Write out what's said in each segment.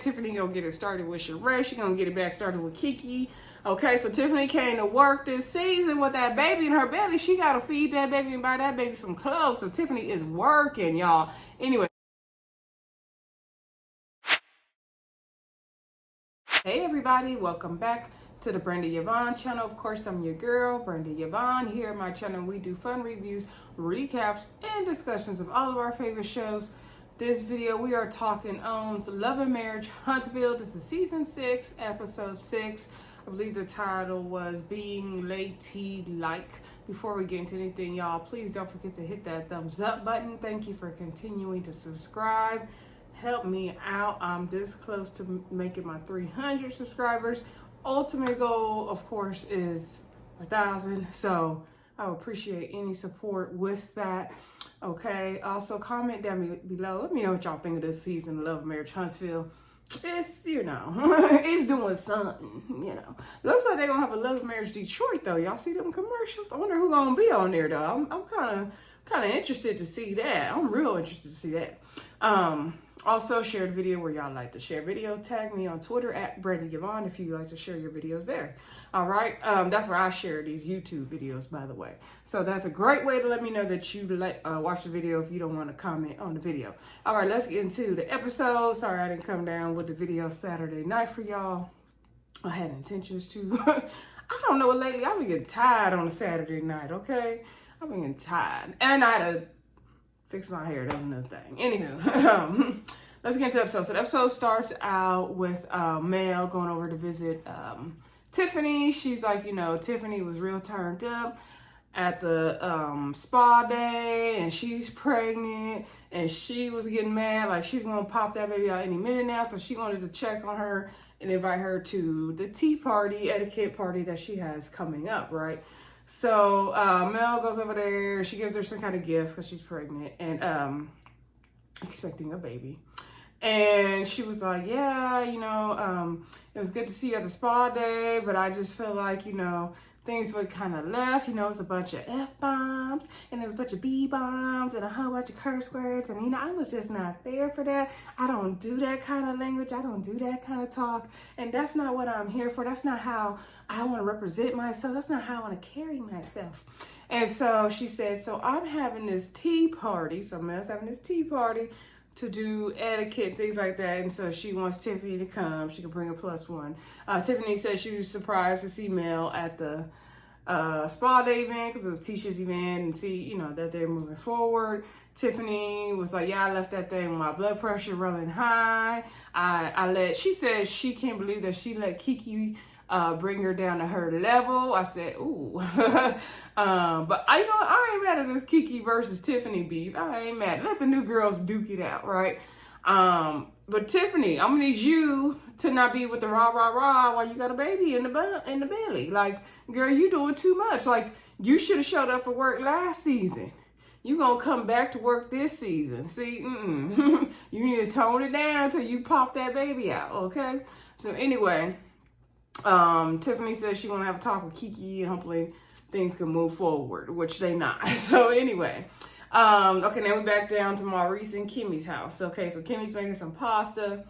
Tiffany gonna get it started with Sheree. She gonna get it back started with Keke. Okay, so Tiffany came to work this season with that baby in her belly. She gotta feed that baby and buy that baby some clothes. So Tiffany is working, y'all. Anyway. Hey everybody, welcome back to the Brenda Yvonne channel. Of course, I'm your girl, Brenda Yvonne. Here at my channel, we do fun reviews, recaps, and discussions of all of our favorite shows. This video, we are talking on Love and Marriage Huntsville. This is season 6, episode 6. I believe the title was Being Lady-like. Before we get into anything, y'all, please don't forget to hit that thumbs up button. Thank you for continuing to subscribe. Help me out. I'm this close to making my 300 subscribers. Ultimate goal, of course, is 1,000. So I would appreciate any support with that. Okay. Also, comment down below. Let me know what y'all think of this season of Love and Marriage Huntsville. It's, it's doing something, Looks like they're going to have a Love and Marriage Detroit, though. Y'all see them commercials? I wonder who's going to be on there, though. I'm kind of interested to see that. I'm real interested to see that. Also, share the video where y'all like to share videos. Tag me on Twitter at Brenda Yvonne if you like to share your videos there. All right. That's where I share these YouTube videos, by the way. So that's a great way to let me know that you watch the video if you don't want to comment on the video. All right, let's get into the episode. Sorry I didn't come down with the video Saturday night for y'all. I had intentions to. I don't know, lately I've been getting tired on a Saturday night, okay? I've been getting tired. And I had to fix my hair. That's another thing. Anywho, let's get into the episode. So the episode starts out with Mel going over to visit Tiffany. She's like, Tiffany was real turned up at the spa day, and she's pregnant, and she was getting mad, like she's gonna pop that baby out any minute now. So she wanted to check on her and invite her to the tea party, etiquette party that she has coming up, right? So Mel goes over there. She gives her some kind of gift because she's pregnant and expecting a baby. And she was like, yeah, it was good to see you at the spa day, but I just feel like, things were kind of left. It was a bunch of F-bombs and there was a bunch of B-bombs and a whole bunch of curse words. And, I was just not there for that. I don't do that kind of language. I don't do that kind of talk. And that's not what I'm here for. That's not how I want to represent myself. That's not how I want to carry myself. And so she said, so I'm having this tea party. So Mel's having this tea party to do etiquette, things like that. And so she wants Tiffany to come. She can bring a +1. Tiffany said she was surprised to see Mel at the spa day event because it was Tisha's event and see, that they're moving forward. Tiffany was like, yeah, I left that thing with my blood pressure running high. She said she can't believe that she let Keke bring her down to her level. I said, ooh. But I ain't mad at this Keke versus Tiffany beef. I ain't mad. Let the new girls duke it out, right? But Tiffany, I'm gonna need you to not be with the rah while you got a baby in the belly. Like, girl, you doing too much. Like, you should have showed up for work last season. You gonna come back to work this season. See, you need to tone it down till you pop that baby out, okay? So anyway, Tiffany says she want to have a talk with Keke and hopefully things can move forward, which they not. So anyway, okay, now we're back down to Maurice and Kimmie's house. Okay, so Kimmie's making some pasta.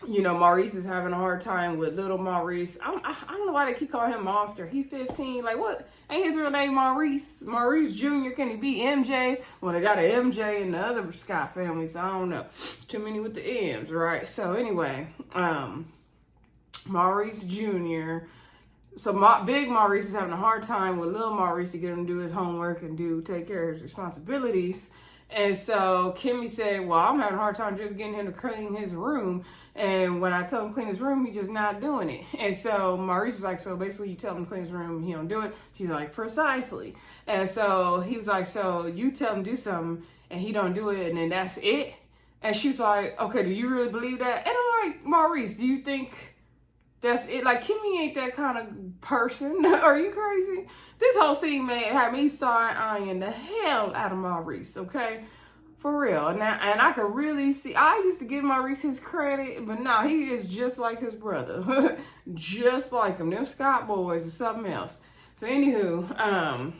Maurice is having a hard time with little Maurice. I don't know why they keep calling him Monster. He 15. Like, what? Ain't his real name Maurice? Maurice Jr. Can he be MJ? Well, they got an MJ in the other Scott family, so I don't know. It's too many with the M's, right? So anyway, Maurice Jr. So big Maurice is having a hard time with little Maurice to get him to do his homework and take care of his responsibilities. And so Kimmie said, well, I'm having a hard time just getting him to clean his room. And when I tell him to clean his room, he's just not doing it. And so Maurice is like, so basically you tell him to clean his room and he don't do it. She's like, precisely. And so he was like, so you tell him to do something and he don't do it and then that's it? And she's like, okay, do you really believe that? And I'm like, Maurice, do you think that's it? Like, Kimmie ain't that kind of person. Are you crazy? This whole scene, man, had me side-eyeing the hell out of Maurice, okay? For real. And I could really see, I used to give Maurice his credit, but no, he is just like his brother. Just like him. Them Scott boys or something else. So anywho,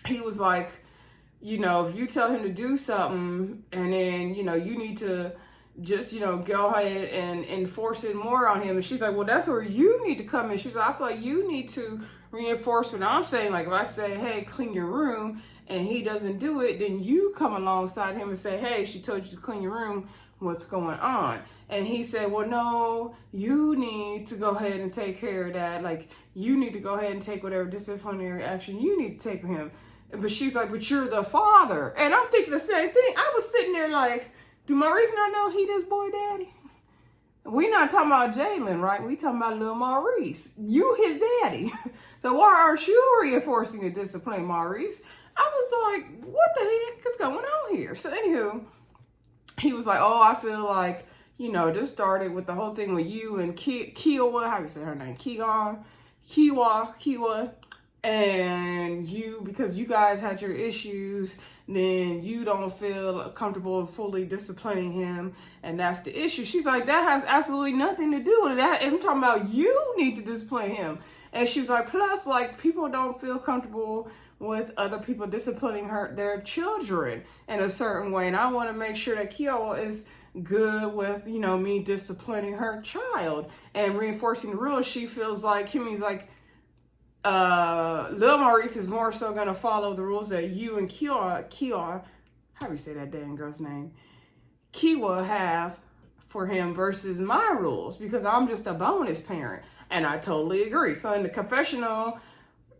he was like, if you tell him to do something and then, you need to just, go ahead and enforce it more on him. And she's like, well, that's where you need to come in. She's like, I feel like you need to reinforce what I'm saying. Like if I say, hey, clean your room, and he doesn't do it, then you come alongside him and say, hey, she told you to clean your room. What's going on? And he said, well, no, you need to go ahead and take care of that. Like, you need to go ahead and take whatever disciplinary action you need to take with him. But she's like, but you're the father. And I'm thinking the same thing. I was sitting there like, do Maurice not know he this boy daddy? We not talking about Jalen, right? We talking about little Maurice. You his daddy. So why aren't you reinforcing the discipline, Maurice? I was like, what the heck is going on here? So anywho, he was like, oh, I feel like, this started with the whole thing with you and Kiwa, how do you say her name? Kiwa, and you, because you guys had your issues, then you don't feel comfortable fully disciplining him, and that's the issue. She's like, that has absolutely nothing to do with that. And I'm talking about you need to discipline him. And she was like, plus, like, people don't feel comfortable with other people disciplining their children in a certain way. And I want to make sure that Kiowa is good with, me disciplining her child and reinforcing the rules. She feels like Kimmie's like, Lil Maurice is more so going to follow the rules that you and Kiwa, how do you say that damn girl's name? Kiwa have for him versus my rules, because I'm just a bonus parent. And I totally agree. So in the confessional,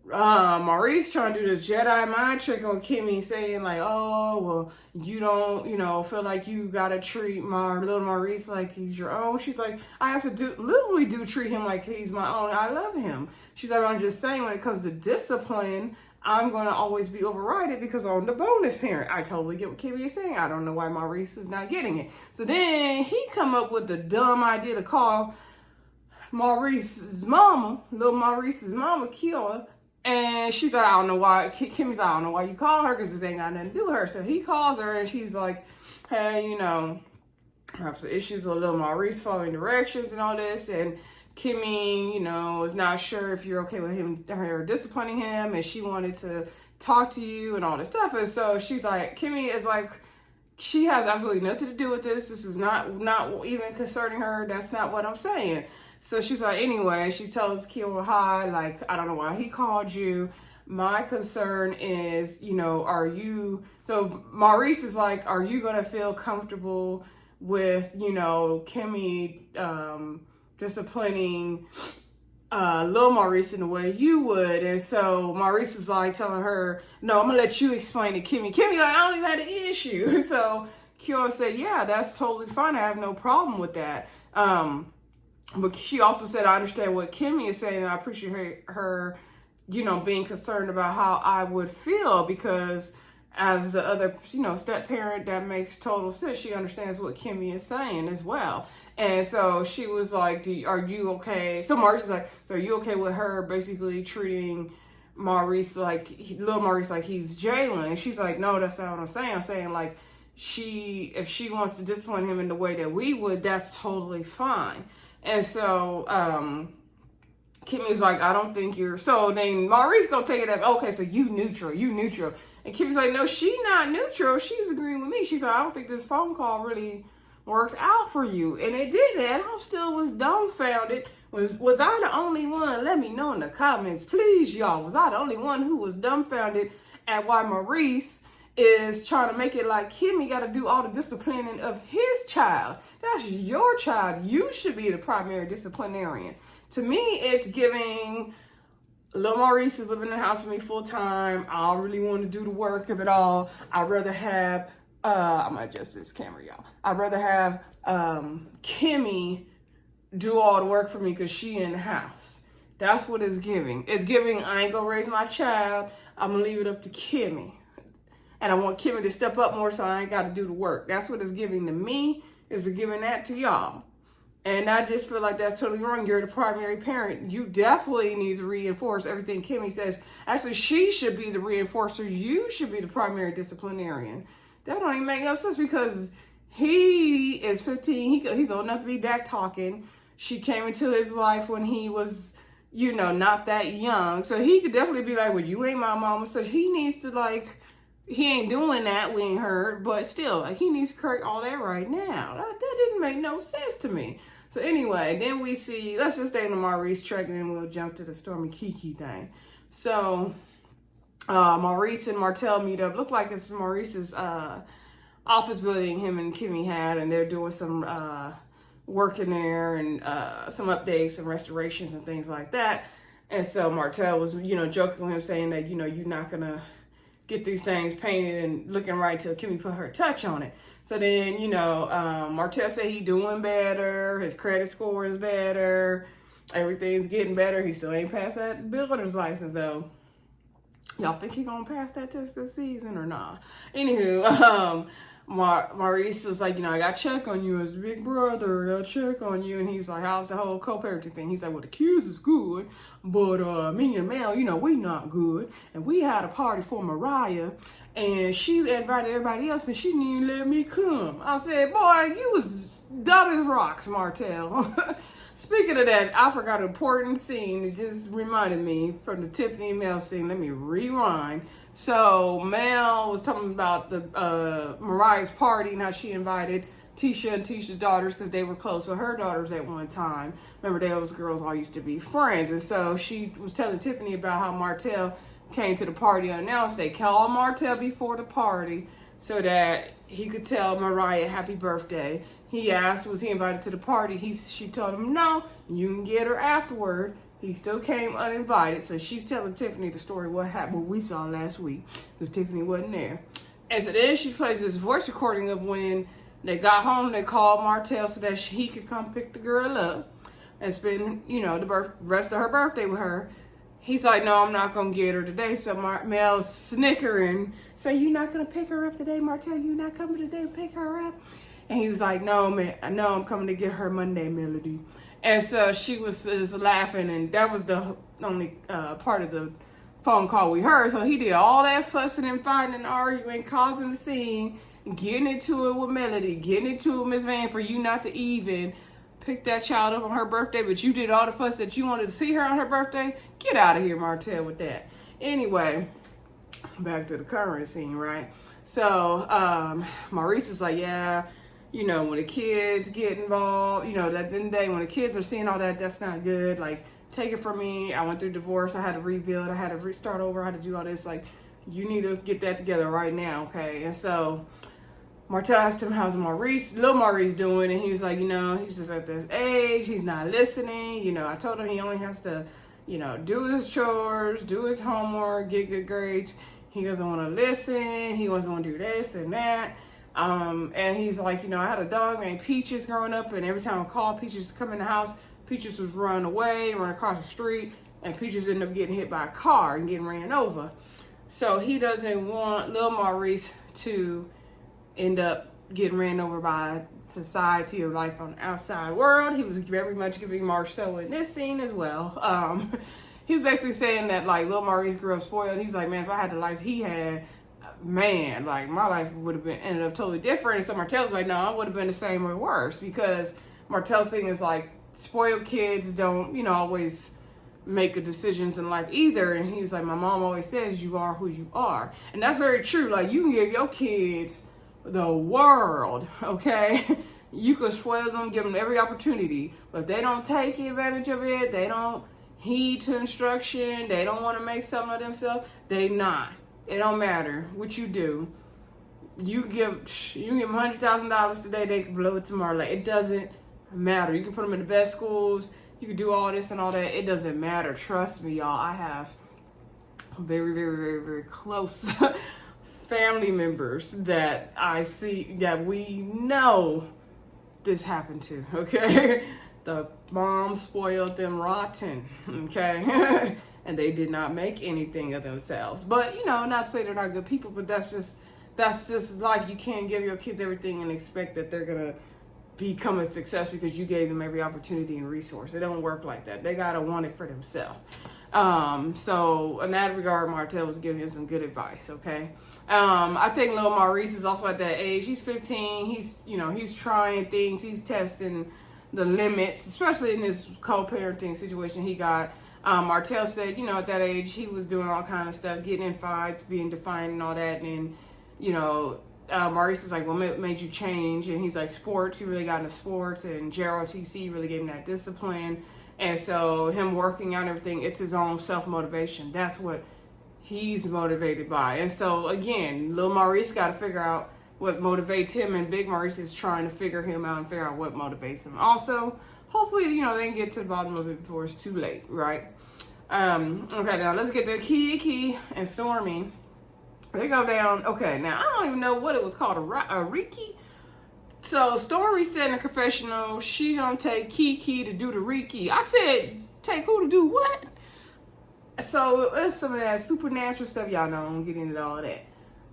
Maurice trying to do the Jedi mind trick on Kimmie, saying like, oh, well, you don't, feel like you gotta treat my little Maurice like he's your own. She's like, I have to literally do treat him like he's my own. I love him. She's like, I'm just saying when it comes to discipline, I'm going to always be overrided because I'm the bonus parent. I totally get what Kimmie is saying. I don't know why Maurice is not getting it. So then he come up with the dumb idea to call Maurice's mama, little Maurice's mama, Kiwa. And she's like, I don't know why. Kimmie's like, I don't know why you call her, because this ain't got nothing to do with her. So he calls her and she's like, hey, I have some issues with little Maurice following directions and all this. And Kimmie, is not sure if you're okay with her disciplining him. And she wanted to talk to you and all this stuff. And so she's like, Kimmie is like, she has absolutely nothing to do with this. This is not even concerning her. That's not what I'm saying. So she's like, anyway, she tells Kiwa, hi, like, I don't know why he called you. My concern is, so Maurice is like, are you going to feel comfortable with, Kimmie disciplining Lil Maurice in the way you would? And so Maurice is like telling her, no, I'm going to let you explain to Kimmie. Kimmie like, I don't even have an issue. So Kiwa said, yeah, that's totally fine. I have no problem with that. But she also said, I understand what Kimmie is saying, and I appreciate her, being concerned about how I would feel, because as the other, step parent, that makes total sense. She understands what Kimmie is saying as well. And so she was like, are you okay? So Maurice is like, so are you okay with her basically treating Maurice like, little Maurice like he's Jalen? And she's like, no, that's not what I'm saying. I'm saying like, if she wants to discipline him in the way that we would, that's totally fine. And so Kimmie's like, I don't think you're, so then Maurice gonna take it as, okay, so you neutral. And Kimmie's like, no, she not neutral. She's agreeing with me. She's like, I don't think this phone call really worked out for you. And it did. And I still was dumbfounded. Was I the only one? Let me know in the comments, please, y'all. Was I the only one who was dumbfounded at why Maurice is trying to make it like Kimmie got to do all the disciplining of his child? That's your child. You should be the primary disciplinarian. To me, it's giving, Lil Maurice is living in the house with me full time. I don't really want to do the work of it all. I'd rather have, I'm going to adjust this camera, y'all. I'd rather have Kimmie do all the work for me because she in the house. That's what it's giving. It's giving, I ain't going to raise my child. I'm going to leave it up to Kimmie. And I want Kimmie to step up more so I ain't got to do the work. That's what it's giving to me. Is giving that to y'all. And I just feel like that's totally wrong. You're the primary parent. You definitely need to reinforce everything Kimmie says. Actually, she should be the reinforcer. You should be the primary disciplinarian. That don't even make no sense, because he is 15. He's old enough to be back talking. She came into his life when he was, not that young. So he could definitely be like, well, you ain't my mama. So he needs to he ain't doing that, we ain't heard, but still, he needs to correct all that right now. That didn't make no sense to me. So anyway, then we see, let's just stay in the Maurice track and then we'll jump to the Stormi Keke thing. So Maurice and Martell meet up. Look like it's Maurice's office building him and Kimmie had, and they're doing some work in there and some updates and restorations and things like that. And so Martell was, joking with him, saying that, you're not going to get these things painted and looking right till Kimmie put her touch on it. So then, Martell said he doing better. His credit score is better. Everything's getting better. He still ain't passed that builder's license, though. Y'all think he gonna pass that test this season or not? Anywho, Maurice was like, I got to check on you as big brother. I got to check on you. And he's like, how's the whole co-parenting thing? He's like, well, the kids is good, but me and Mel, we not good. And we had a party for Mariah, and she invited everybody else, and she didn't even let me come. I said, boy, you was dumb as rocks, Martell. Speaking of that, I forgot an important scene. It just reminded me from the Tiffany and Mel scene. Let me rewind. So Mel was talking about the Mariah's party and how she invited Tisha and Tisha's daughters because they were close with her daughters at one time. Remember, those girls all used to be friends. And so she was telling Tiffany about how Martell came to the party unannounced. They called Martell before the party so that he could tell Mariah happy birthday. He asked, was he invited to the party? She told him, no, you can get her afterward. He still came uninvited. So she's telling Tiffany the story, what happened, what we saw last week, because Tiffany wasn't there. And so then she plays this voice recording of when they got home. They called Martell so that he could come pick the girl up and spend, the rest of her birthday with her. He's like, no, I'm not going to get her today. So Mel's snickering. So you're not going to pick her up today, Martell? You're not coming today to pick her up? And he was like, no, man, no, I'm coming to get her Monday, Melody. And so she was laughing, and that was the only part of the phone call we heard. So he did all that fussing and fighting and arguing, causing the scene, getting into it with Melody, getting into it with Miss Van for you not to even pick that child up on her birthday, but you did all the fuss that you wanted to see her on her birthday. Get out of here, Martell, with that. Anyway, back to the current scene, right? So Maurice is like, yeah, when the kids get involved, that day when the kids are seeing all that, that's not good. Like, take it from me. I went through divorce. I had to rebuild. I had to restart over. I had to do all this. Like, you need to get that together right now, okay? And so Martell asked him, how's little Maurice doing? And he was like, he's just at this age. He's not listening. I told him he only has to, do his chores, do his homework, get good grades. He doesn't want to listen. He doesn't want to do this and that. And he's like, I had a dog named Peaches growing up, and every time I called Peaches to come in the house, Peaches was run away, run across the street, and Peaches ended up getting hit by a car and getting ran over. So he doesn't want little Maurice to end up getting ran over by society or life on the outside world. He was very much giving Marcel in this scene as well. He was basically saying that, like, little Maurice grew up spoiled. He's like, man, if I had the life he had, man, like, my life would have ended up totally different. And so Martell's like, no, I would have been the same or worse, because Martell's thing is like, spoiled kids don't, always make good decisions in life either. And he's like, my mom always says you are who you are. And that's very true. Like, you can give your kids the world, okay? You could spoil them, give them every opportunity, but if they don't take advantage of it, they don't heed to instruction, they don't want to make something of themselves, they not. It don't matter what you do. You give them $100,000 today, they can blow it tomorrow. Like, it doesn't matter. You can put them in the best schools. You can do all this and all that. It doesn't matter. Trust me, y'all. I have very, very, very, very close family members that I see that we know this happened to. Okay, the mom spoiled them rotten. Okay. And they did not make anything of themselves. But, not to say they're not good people, but that's just life. You can't give your kids everything and expect that they're going to become a success because you gave them every opportunity and resource. It don't work like that. They got to want it for themselves. So in that regard, Martell was giving him some good advice, okay? I think little Maurice is also at that age. He's 15. He's trying things. He's testing the limits, especially in this co-parenting situation he got. Martell said, at that age, he was doing all kind of stuff, getting in fights, being defiant and all that. And, Maurice is like, well, what made you change? And he's like, sports. He really got into sports. And JROTC really gave him that discipline. And so him working out everything, it's his own self-motivation. That's what he's motivated by. And so, again, little Maurice got to figure out what motivates him. And big Maurice is trying to figure him out and figure out what motivates him. Also, hopefully, they can get to the bottom of it before it's too late, right? Okay, now let's get to Keke and Stormi. They go down. Okay, now I don't even know what it was called, a Reiki. So Stormi said in the confessional, she gonna take Keke to do the Reiki. I said, take who to do what? So it's some of that supernatural stuff, y'all know. I don't get into all of that.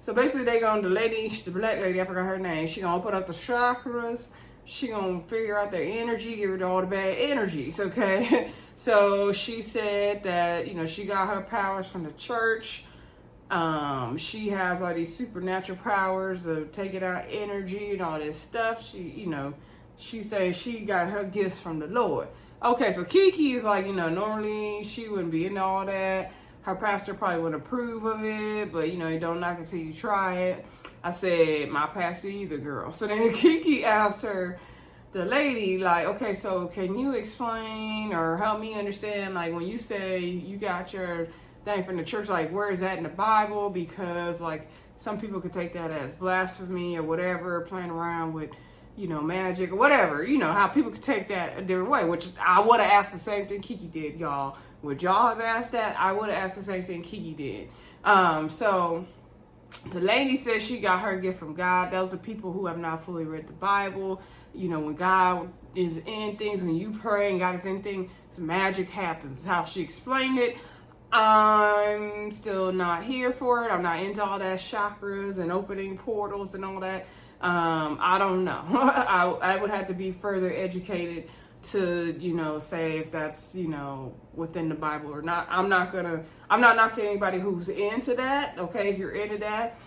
So basically, the black lady, I forgot her name. She gonna open up the chakras. She gonna figure out their energy, get rid of all the bad energies. Okay. So she said that she got her powers from the church. She has all these supernatural powers of taking out energy and all this stuff. She says she got her gifts from the Lord. Okay, so Keke is like, normally she wouldn't be into all that. Her pastor probably wouldn't approve of it, but you don't knock until you try it. I said, my pastor either, girl. So then Keke asked her, the lady, like, okay, so can you explain or help me understand, like, when you say you got your thing from the church, like, where is that in the Bible? Because, like, some people could take that as blasphemy or whatever, playing around with, magic or whatever. How people could take that a different way, which I would have asked the same thing Keke did, y'all. Would y'all have asked that? I would have asked the same thing Keke did. So the lady said she got her gift from God. Those are people who have not fully read the Bible. When God is in things, when you pray and God is in things, magic happens. How she explained it. I'm still not here for it. I'm not into all that chakras and opening portals and all that. I don't know. I would have to be further educated to, say if that's, within the Bible or not. I'm not knocking anybody who's into that. Okay. If you're into that,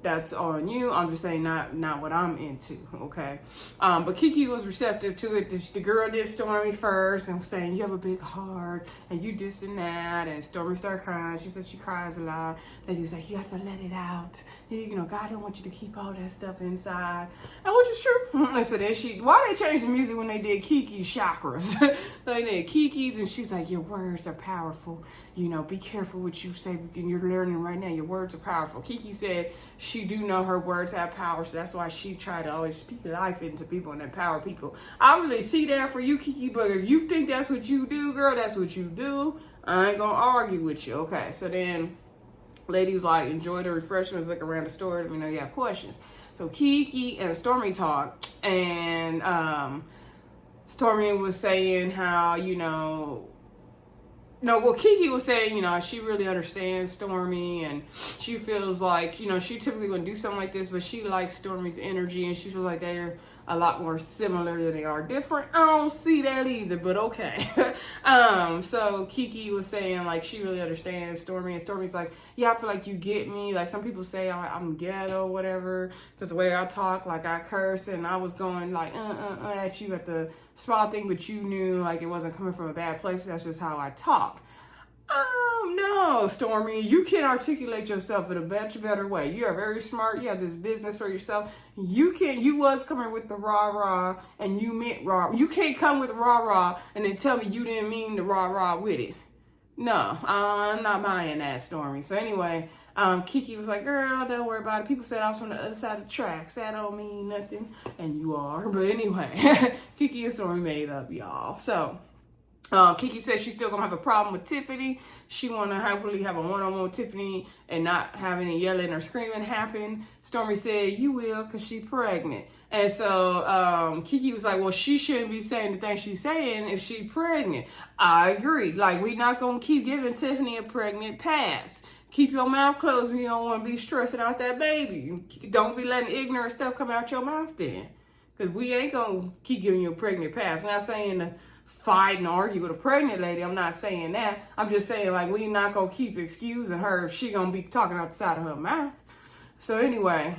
that's on you. I'm just saying not what I'm into, okay? But Keke was receptive to it. The girl did Stormi first and was saying, you have a big heart, and you this and that, and Stormi started crying. She said she cries a lot. Lady's like, you have to let it out. God don't want you to keep all that stuff inside. And which is true. And so then why they changed the music when they did Keke's chakras? They did Keke's, and she's like, your words are powerful. Be careful what you say, and you're learning right now. Your words are powerful. Keke said she do know her words have power, so that's why she tried to always speak life into people and empower people. I really see that for you, Keke, but if you think that's what you do, girl, that's what you do. I ain't gonna argue with you. Okay, so then ladies like, enjoy the refreshments, look around the store, let me know you have questions. So Keke and Stormi talked, and Stormi was saying how, Keke was saying, she really understands Stormi, and she feels like, she typically wouldn't do something like this, but she likes Stormi's energy, and she feels like they're a lot more similar than they are different. I don't see that either, but okay. So Keke was saying, like, she really understands Stormi, and Stormi's like, yeah, I feel like you get me. Like, some people say I'm ghetto, whatever, because the way I talk, like, I curse, and I was going, like, at you at the small thing, but you knew, like, it wasn't coming from a bad place. That's just how I talk. No, Stormi, you can articulate yourself in a much better way. You are very smart. You have this business for yourself. You was coming with the rah-rah, and you meant rah. You can't come with rah-rah and then tell me you didn't mean the rah-rah with it. No, I'm not buying that, Stormi. So anyway, Keke was like, girl, don't worry about it. People said I was from the other side of the tracks. That don't mean nothing. And you are. But anyway, Keke and Stormi made up, y'all. So Keke says she's still gonna have a problem with Tiffany. She wanna hopefully have a one-on-one with Tiffany and not have any yelling or screaming happen. Stormi said, you will, because she's pregnant. And so Keke was like, well, she shouldn't be saying the things she's saying if she's pregnant. I agree. Like, we're not gonna keep giving Tiffany a pregnant pass. Keep your mouth closed when you don't want to be stressing out that baby. Don't be letting ignorant stuff come out your mouth then. Because we ain't gonna keep giving you a pregnant pass. I'm not saying to fight and argue with a pregnant lady. I'm not saying that. I'm just saying, like, we not gonna keep excusing her if she gonna be talking out the side of her mouth. So anyway,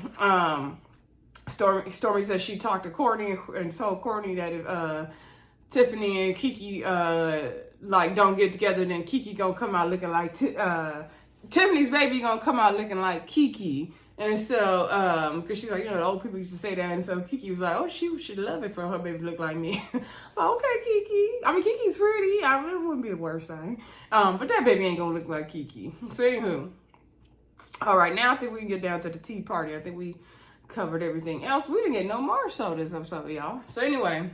Stormi says she talked to Courtney and told Courtney that if Tiffany and Keke like don't get together, then Keke gonna come out looking like Tiffany's baby gonna come out looking like Keke. And so, because she's like, you know, the old people used to say that. And so Keke was like, oh, she should love it for her baby to look like me. So, okay, Keke. I mean, Keke's pretty. I mean, it wouldn't be the worst thing. But that baby ain't going to look like Keke. So, anywho. All right, now I think we can get down to the tea party. I think we covered everything else. We didn't get no more so this episode, y'all. So, anyway,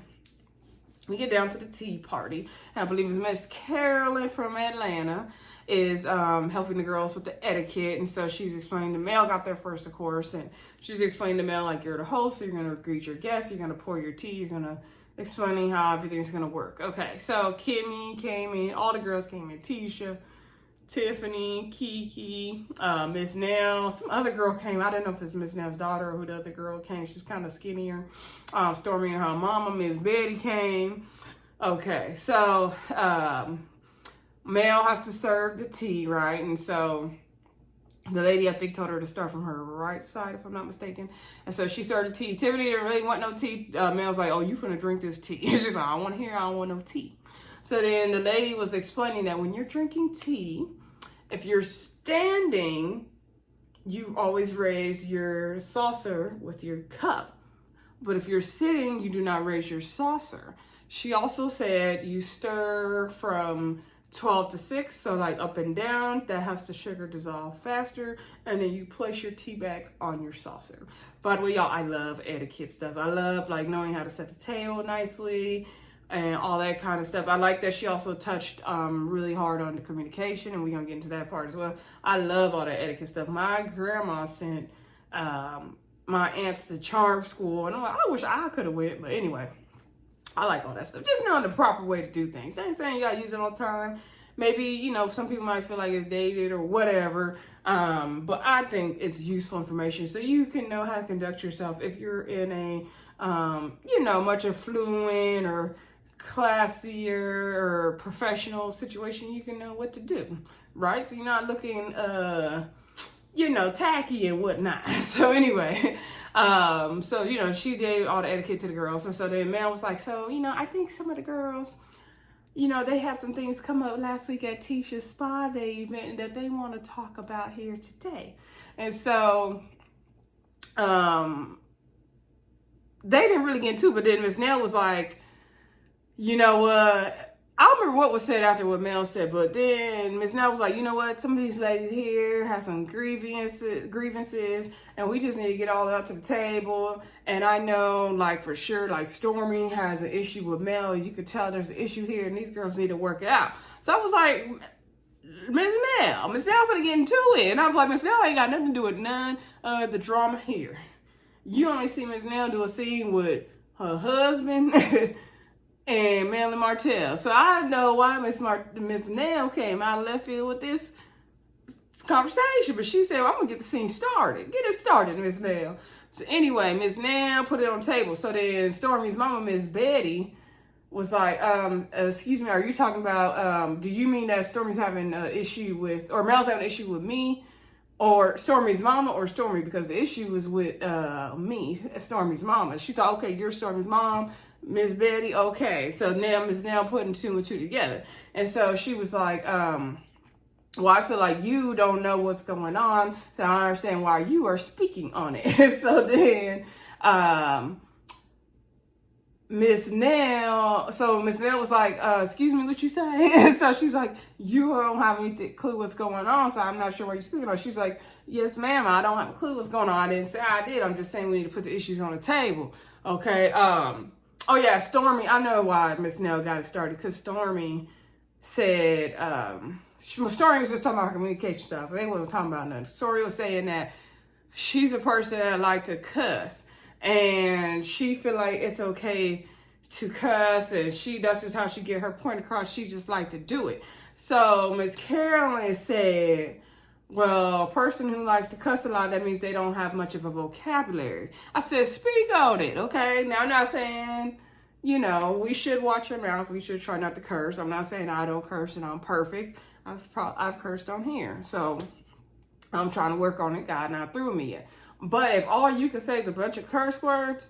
we get down to the tea party. I believe it's Miss Carolyn from Atlanta is helping the girls with the etiquette. And so she's explaining, the male got there first, of course, and she's explaining to Mel, like, you're the host, so you're going to greet your guests, you're going to pour your tea, you're going to explaining how everything's going to work. Okay, so Kimmie came in, all the girls came in, Tisha, Tiffany, Keke, Miss Nell, some other girl came. I didn't know if it's Miss Nell's daughter or who the other girl came. She's kind of skinnier. Stormi and her mama, Miss Betty, came. Okay, so Mel has to serve the tea, right? And so the lady, I think, told her to start from her right side, if I'm not mistaken. And so she served the tea. Tiffany didn't really want no tea. Mel's like, oh, you finna drink this tea. She's like, I don't want to hear, I don't want no tea. So then the lady was explaining that when you're drinking tea, if you're standing, you always raise your saucer with your cup. But if you're sitting, you do not raise your saucer. She also said you stir from 12 to 6, so like up and down. That helps the sugar dissolve faster. And then you place your tea back on your saucer. By the way, y'all, I love etiquette stuff. I love like knowing how to set the table nicely and all that kind of stuff. I like that she also touched really hard on the communication, and we're gonna get into that part as well. I love all that etiquette stuff. My grandma sent my aunts to charm school, and I'm like, I wish I could have went, but anyway, I like all that stuff. Just knowing the proper way to do things. I ain't saying you gotta use it all the time. Maybe, you know, some people might feel like it's dated or whatever, but I think it's useful information so you can know how to conduct yourself if you're in a, you know, much affluent or classier or professional situation. You can know what to do, right? So you're not looking, you know, tacky and whatnot. So anyway, so, you know, she gave all the etiquette to the girls. And so then Mel was like, so, you know, I think some of the girls, you know, they had some things come up last week at Tisha's spa day event that they want to talk about here today. And so, they didn't really get into it, but then Miss Nell was like, you know what? I don't remember what was said after what Mel said, but then Miss Nell was like, you know what? Some of these ladies here have some grievances, and we just need to get all out to the table. And I know, like, for sure, like, Stormi has an issue with Mel. You could tell there's an issue here, and these girls need to work it out. So I was like, Miss Nell finna get into it. And I was like, Miss Nell ain't got nothing to do with none of the drama here. You only see Miss Nell do a scene with her husband and Maurice and Martell. So I know why Miss Nell came out of left field with this conversation. But she said, well, I'm going to get the scene started. Get it started, Miss Nell. So anyway, Miss Nell put it on the table. So then Stormi's mama, Miss Betty, was like, excuse me, are you talking about, do you mean that Stormi's having an issue with, or Mel's having an issue with me? Or Stormi's mama or Stormi? Because the issue was with me, Stormi's mama. She thought, okay, you're Stormi's mom, Miss Betty, okay. So now Miss Nell putting two and two together. And so she was like, well, I feel like you don't know what's going on, so I understand why you are speaking on it. So then Miss Nell was like, excuse me, what you say? And so she's like, you don't have any clue what's going on, so I'm not sure what you're speaking on. She's like, yes, ma'am, I don't have a clue what's going on. I didn't say I did. I'm just saying we need to put the issues on the table. Okay. Oh yeah, Stormi, I know why Miss Nell got it started, because Stormi said, Stormi was just talking about her communication style, so they wasn't talking about nothing. Stormi was saying that she's a person that like to cuss, and she feel like it's okay to cuss, and that's just how she get her point across. She just like to do it. So Miss Carolyn said, well, a person who likes to cuss a lot, that means they don't have much of a vocabulary. I said, speak on it, okay? Now, I'm not saying, you know, we should watch our mouth. We should try not to curse. I'm not saying I don't curse and I'm perfect. I've cursed on here. So I'm trying to work on it. God not through me yet. But if all you can say is a bunch of curse words,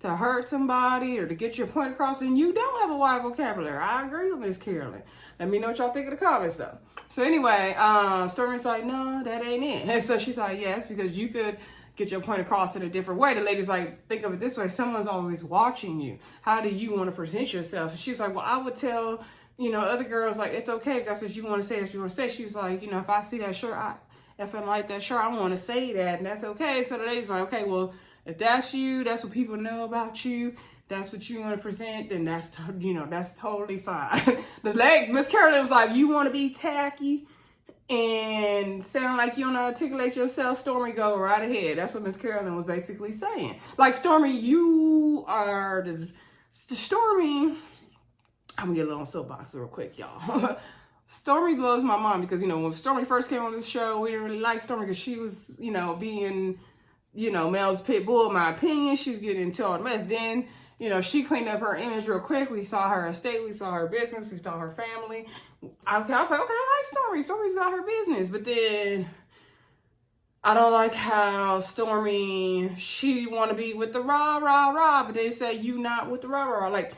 to hurt somebody or to get your point across, and you don't have a wide vocabulary. I agree with Miss Carolyn. Let me know what y'all think in the comments though. So anyway, Stormi's like, no, that ain't it. And so she's like, yes, because you could get your point across in a different way. The lady's like, think of it this way, someone's always watching you. How do you want to present yourself? And she's like, well, I would tell, other girls, like, it's okay if that's what you want to say, She's like, if I see that shirt, if I like that shirt, I want to say that, and that's okay. So the lady's like, okay, well, if that's you, that's what people know about you, that's what you want to present, then that's totally fine. Miss Carolyn was like, you want to be tacky and sound like you don't know how to articulate yourself, Stormi, go right ahead. That's what Miss Carolyn was basically saying. Like, Stormi, you are Stormi. I'm gonna get a little soapbox real quick, y'all. Stormi blows my mind because, when Stormi first came on this show, we didn't really like Stormi because she was, being, Mel's pit bull, in my opinion. She was getting into all the mess. Then, she cleaned up her image real quick. We saw her estate, we saw her business, we saw her family. I was like, okay, I like Stormi. Stormi's about her business. But then I don't like how Stormi, she want to be with the rah, rah, rah, but they say you not with the rah, rah. Like,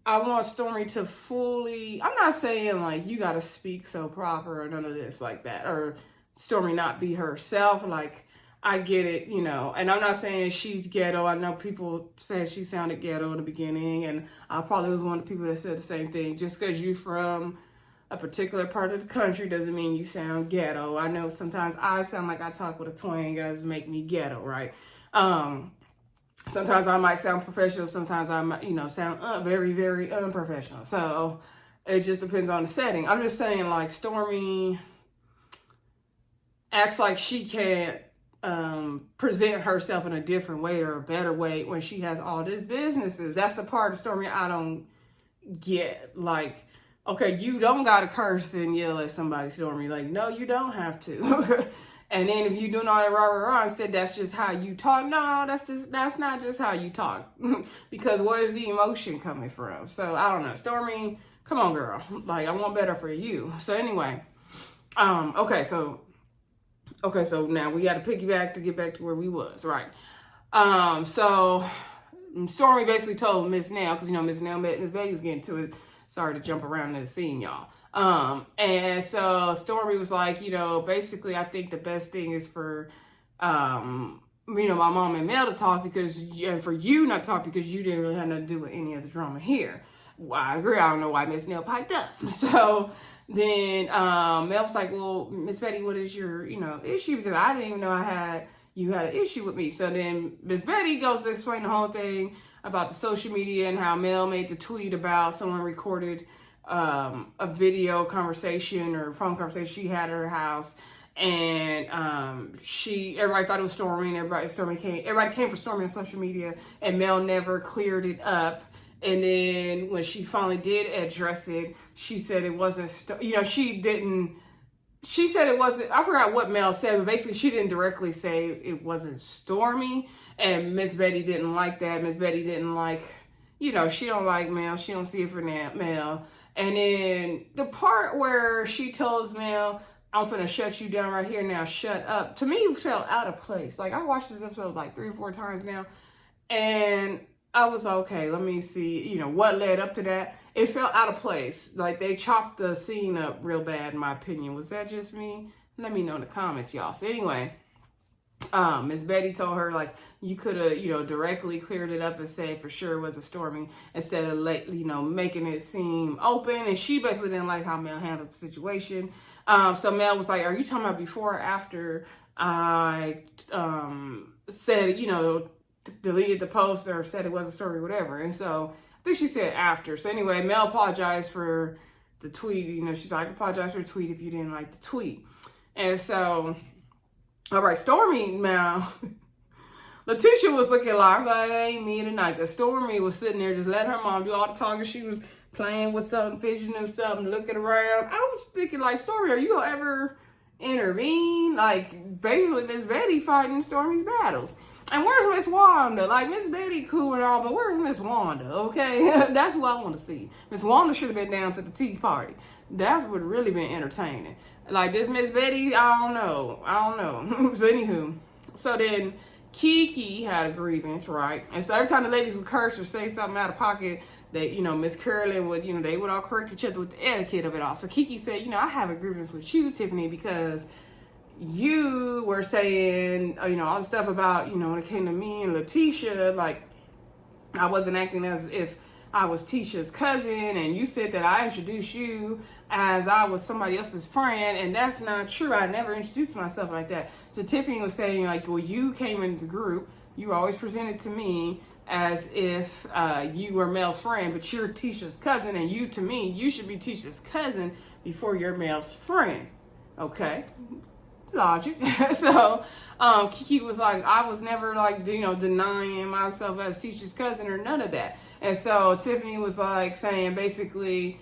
I want Stormi to fully, I'm not saying like you got to speak so proper or none of this like that, or Stormi not be herself. Like, I get it, and I'm not saying she's ghetto. I know people said she sounded ghetto in the beginning, and I probably was one of the people that said the same thing. Just because you from a particular part of the country doesn't mean you sound ghetto. I know sometimes I sound like I talk with a twang, guys, make me ghetto, right? Sometimes I might sound professional. Sometimes I might, sound very, very unprofessional. So it just depends on the setting. I'm just saying, like, Stormi acts like she can't present herself in a different way or a better way when she has all these businesses. That's the part of Stormi I don't get. Like, okay, you don't gotta curse and yell at somebody, Stormi. Like, no, you don't have to. And then if you doing all that rah rah rah and said that's just how you talk, no, that's not just how you talk. Because where's the emotion coming from? So I don't know, Stormi, come on, girl. Like, I want better for you. So anyway, okay, so now we got to piggyback to get back to where we was, right? So Stormi basically told Miss Nell, because Miss Nell met Miss Betty was getting to it. Sorry to jump around in the scene, y'all. And so Stormi was like, basically, I think the best thing is for, my mom and Mel to talk and for you not to talk because you didn't really have nothing to do with any of the drama here. Well, I agree. I don't know why Miss Nell piped up. So then, Mel was like, well, Miss Betty, what is your, issue? Because I didn't even know you had an issue with me. So then Miss Betty goes to explain the whole thing about the social media and how Mel made the tweet about someone recorded a video conversation or phone conversation she had at her house, and everybody thought it was Stormi, and everybody came for Stormi on social media, and Mel never cleared it up. And then when she finally did address it, she said it wasn't, she said it wasn't, I forgot what Mel said, but basically she didn't directly say it wasn't Stormi, and Miss Betty didn't like that. Miss Betty didn't like, she don't like Mel, she don't see it for Mel. And then the part where she tells Mel, I'm finna shut you down right here now, shut up, to me felt out of place. Like, I watched this episode like 3 or 4 times now, and I was like, okay, let me see, what led up to that. It felt out of place. Like, they chopped the scene up real bad, in my opinion. Was that just me? Let me know in the comments, y'all. So anyway, Miss Betty told her, like, you could have, directly cleared it up and said for sure it was a Stormi instead of, making it seem open. And she basically didn't like how Mel handled the situation. So Mel was like, are you talking about before or after I said, deleted the post or said it was a Stormi, whatever? And so I think she said after. So anyway, Mel apologized for the tweet. She's like, I apologize for the tweet if you didn't like the tweet. And so, all right, Stormi now, Letitia was looking like, it ain't me tonight. Because Stormi was sitting there just letting her mom do all the talking. She was playing with something, fidgeting with something, looking around. I was thinking, like, Stormi, are you going to ever intervene? Like, basically, Miss Betty fighting Stormi's battles. And where's Miss Wanda? Like, Miss Betty cool and all, but where's Miss Wanda, okay? That's what I want to see. Miss Wanda should have been down to the tea party. That's what really been entertaining. Like, this Miss Betty, I don't know. But anywho, so then Keke had a grievance, right? And so every time the ladies would curse or say something out of pocket, that, Miss Curlin would, they would all correct each other with the etiquette of it all. So Keke said, I have a grievance with you, Tiffany, because you were saying, all the stuff about, when it came to me and Letitia, like, I wasn't acting as if I was Tisha's cousin, and you said that I introduced you as I was somebody else's friend, and that's not true. I never introduced myself like that. So Tiffany was saying, like, well, you came into the group, you always presented to me as if you were Mel's friend, but you're Tisha's cousin, and you, to me, you should be Tisha's cousin before you're Mel's friend. Okay, logic. So Keke was like, I was never like, denying myself as Tisha's cousin or none of that. And so Tiffany was like saying basically,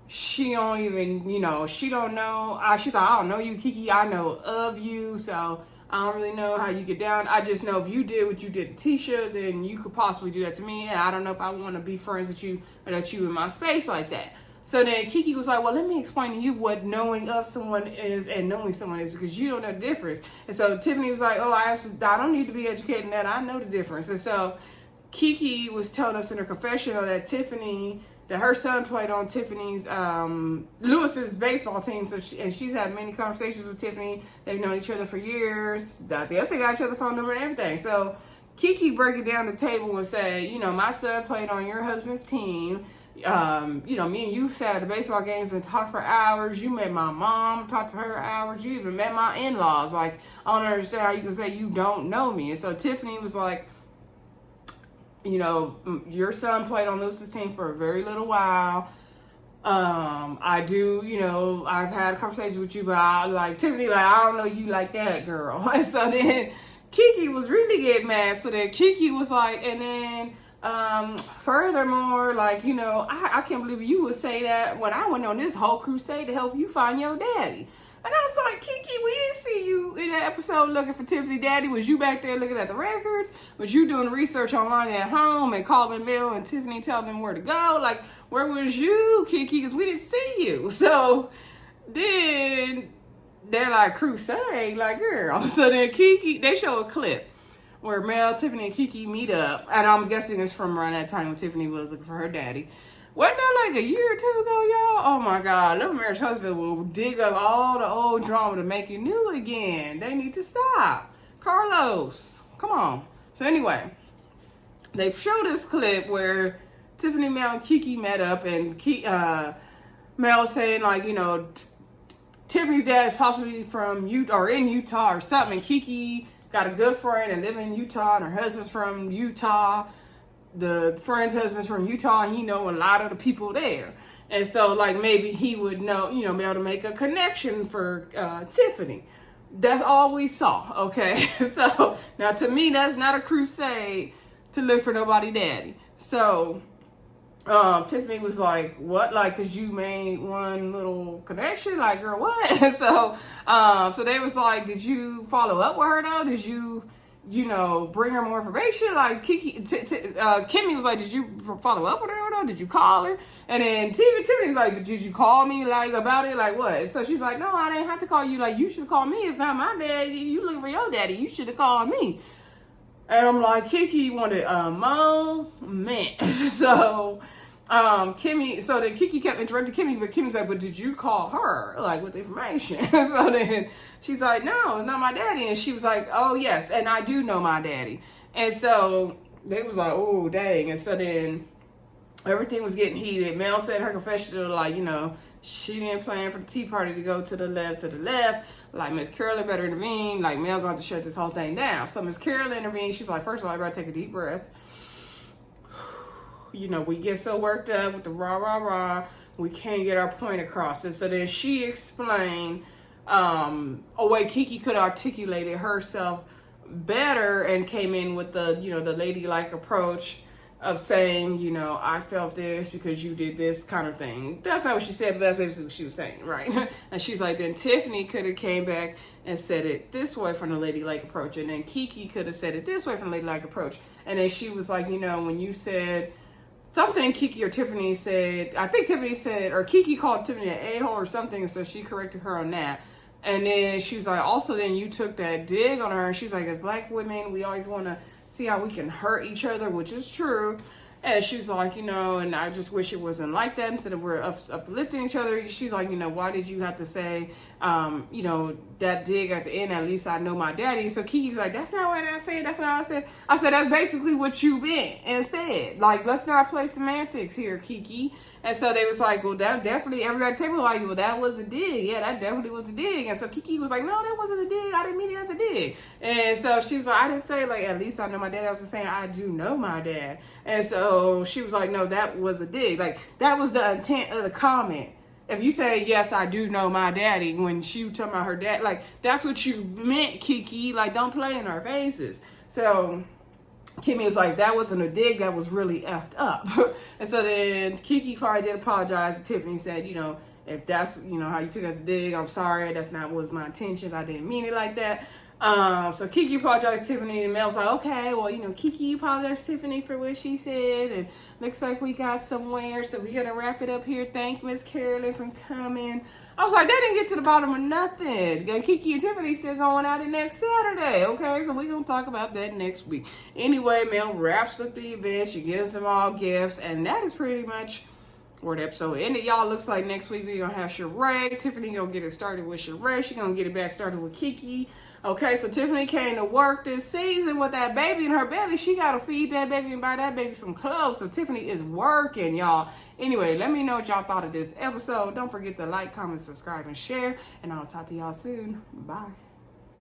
she don't even, she don't know. She's like, I don't know you, Keke. I know of you, so I don't really know how you get down. I just know if you did what you did to Tisha, then you could possibly do that to me. And I don't know if I want to be friends with you or that you in my space like that. So then Keke was like, well, let me explain to you what knowing of someone is and knowing someone is, because you don't know the difference. And so Tiffany was like, oh, I don't need to be educated in that. I know the difference. And so Keke was telling us in her confessional that her son played on Tiffany's, Lewis's baseball team. So she's had many conversations with Tiffany. They've known each other for years. I guess they got each other's phone number and everything. So Keke break it down the table and say, my son played on your husband's team. Me and you sat at the baseball games and talked for hours. You met my mom, talked to her hours. You even met my in-laws. Like, I don't understand how you can say you don't know me. And so Tiffany was like, your son played on Lewis's team for a very little while. I do, I've had conversations with you, but Tiffany, I don't know you like that, girl. And so then Keke was really getting mad. So then Keke was like, and then, furthermore, I can't believe you would say that when I went on this whole crusade to help you find your daddy. And I was like, Keke, we didn't see you in that episode looking for Tiffany daddy. Was you back there looking at the records? Was you doing research online at home and calling Mel and Tiffany telling them where to go? Like, where was you, Keke? Because we didn't see you. So then they're like, crusade, like, girl. So then Keke, they show a clip where Mel, Tiffany, and Keke meet up. And I'm guessing it's from around that time when Tiffany was looking for her daddy. Wasn't that like a year or two ago, y'all? Oh my God, Love Marriage Huntsville will dig up all the old drama to make it new again. They need to stop. Carlos, come on. So anyway, they show this clip where Tiffany, Mel, and Keke met up, and Mel saying Tiffany's dad is possibly from Utah or in Utah or something. And Keke got a good friend and live in Utah, and her husband's from Utah. The friend's husband's from Utah, and he know a lot of the people there. And so, maybe he would know, be able to make a connection for Tiffany. That's all we saw, okay? So, now to me, that's not a crusade to look for nobody daddy. So, Tiffany was like, what? Because you made one little connection? Like, girl, what? So they was like, did you follow up with her, though? Did you bring her more information? Like, Kimmie was like, did you follow up with her or no? Did you call her? And then Tiffany's like, did you call me, about it? Like, what? So she's like, no, I didn't have to call you. Like, you should call me. It's not my daddy. You looking for your daddy. You should have called me. And I'm like, Keke wanted a moment. So, Kimmie, so then Keke kept interrupting Kimmie, but Kimmie's like, but did you call her, with the information? So then she's like, no, it's not my daddy. And she was like, oh, yes, and I do know my daddy. And so they was like, oh, dang. And so then everything was getting heated. Mel said in her confessional, she didn't plan for the tea party to go to the left. Like, Miss Carolyn better intervene. Like, Mel going to shut this whole thing down. So Miss Carolyn intervened. She's like, first of all, everybody take a deep breath. We get so worked up with the rah, we can't get our point across. And so then she explained a way Keke could articulate it herself better and came in with the, the ladylike approach of saying, I felt this because you did this kind of thing. That's not what she said, but that's basically what she was saying, right? And she's like, then Tiffany could have came back and said it this way from the ladylike approach. And then Keke could have said it this way from the ladylike approach. And then she was like, when you said something, Keke or Tiffany said, I think Tiffany said, or Keke called Tiffany an a-hole or something, so she corrected her on that. And then she was like, also, then you took that dig on her. And she's like, as black women, we always want to see how we can hurt each other, which is true. And she's like, you know, and I just wish it wasn't like that. Instead of we're uplifting each other, she's like, you know, why did you have to say, you know, that dig at the end? At least I know my daddy. So Keke's like, that's not what I said. That's not what I said. I said, that's basically what you meant and said. Like, let's not play semantics here, Keke. And so they was like, well, that definitely, everybody at the table was like, well, that was a dig. Yeah, that definitely was a dig. And so Keke was like, no, that wasn't a dig. I didn't mean it as a dig. And so she was like, I didn't say, like, at least I know my dad. I was just saying, I do know my dad. And so she was like, no, that was a dig. Like, that was the intent of the comment. If you say, yes, I do know my daddy, when she was talking about her dad, like, that's what you meant, Keke. Like, don't play in our faces. So Kimmie was like, that wasn't a dig, that was really effed up. And so then Keke probably did apologize to Tiffany, said, you know, if that's, you know, how you took us a dig, I'm sorry, that's not what was my intentions, I didn't mean it like that. So Keke apologized to Tiffany, and Mel was like, okay, well, you know, Keke apologized to Tiffany for what she said, and looks like we got somewhere, so we're gonna wrap it up here. Thank Miss Carolyn for coming. I was like, they didn't get to the bottom of nothing. And Keke and Tiffany still going at it next Saturday, okay? So we're gonna talk about that next week. Anyway, Mel wraps up the event, she gives them all gifts, and that is pretty much where the episode ended. Y'all, looks like next week we're gonna have charade. Tiffany gonna get it started with charade. She gonna get it back started with Keke. Okay, so Tiffany came to work this season with that baby in her belly. She got to feed that baby and buy that baby some clothes. So Tiffany is working, y'all. Anyway, let me know what y'all thought of this episode. Don't forget to like, comment, subscribe, and share. And I'll talk to y'all soon. Bye.